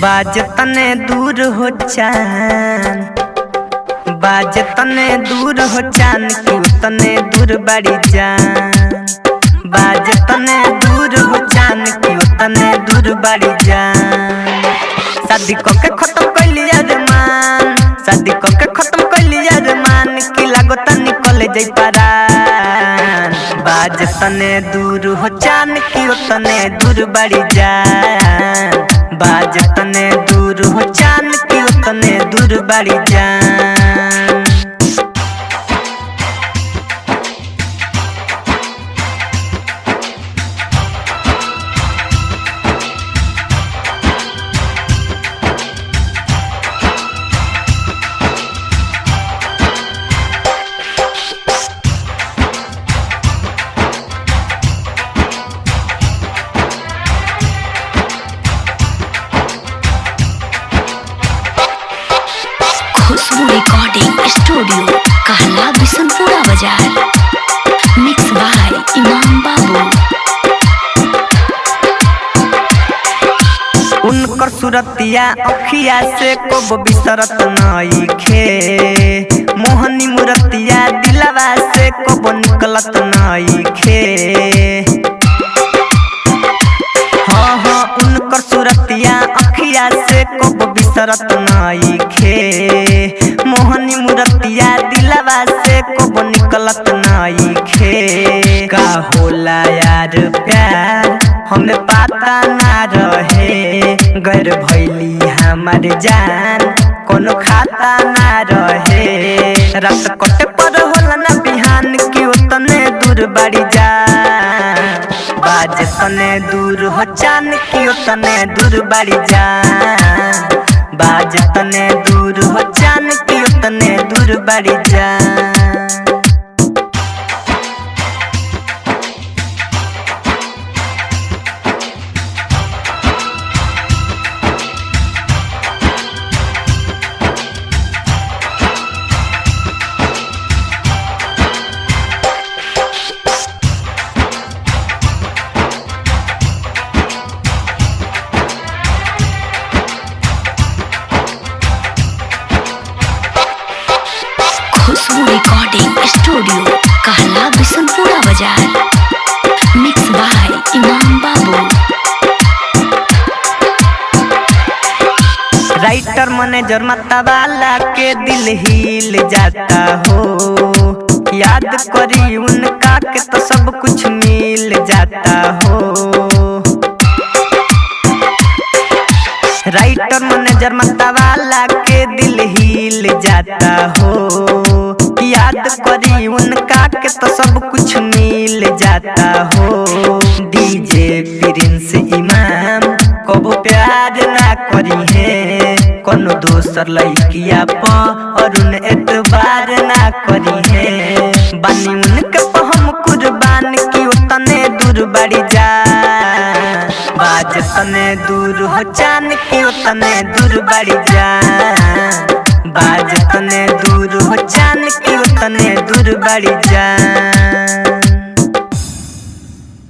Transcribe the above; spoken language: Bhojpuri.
बाज तने दूर हो चान, बाज तने दूर हो चान, क्यों तने दूर बड़ी जान। बाज तने दूर हो चान, क्यों तने दूर बड़ी जान। शादी को के खत्म कर लिया अरमान, शादी को के खत्म कर लिया अरमान, की लागो तनी कॉलेज जाई परान। बाज तने दूर हो चान, क्यों तने दूर बड़ी जान। बाज तने दूर हो चान, क्यों तने दूर बड़ी जान। खुशबू रिकॉर्डिंग स्टूडियो कहला बिशनपुरा बाजार। मिक्स बाय इमाम बाबू। उनकर सूरतिया अखिया से को बिसरत नइखे, मोहनी मूरतिया दिलवा से को निकलत नइखे। हाँ हाँ उनकर सूरतिया अखिया से को बिसरत नइखे, मोहनी मूरतिया दिलवा से को निकलत नइखे। का होला यार प्यार हमें पता ना रहे, गैर भैली हमार जान कोनो खाता ना रहे। रात कटे पर होला ना बिहान, क्यों तने दूर बड़ी जान। बाज तने दूर हो चान, क्यों तने दूर बड़ी जान। बाज तने दूर हो चान, क्यों तने दूर बड़ी जान। खुशबू रिकॉर्डिंग स्टूडियो कहला बिशनपुरा बाजार। मिक्स बाय इमाम बाबू। राइटर मैनेजर मतवाला के दिल हिल जाता हो, याद करी उनका के तो सब कुछ मिल जाता हो। राइटर मैनेजर मतवाला के दिल हिल जाता हो, याद करी उनका के तो सब कुछ मिल जाता हो। डीजे प्रिंस इमाम कबो प्यार ना करी है, कोनो दोसर लइकिया पर और उन एतबार ना करी है। बानी उनके पर हम कुर्बान, क्यों तने दूर बड़ी जान। बाज तने दूर हो चान, क्यों तने दूर बड़ी जान। बाज तने दूर हो चान, क्यों तने दूर बड़ी जान।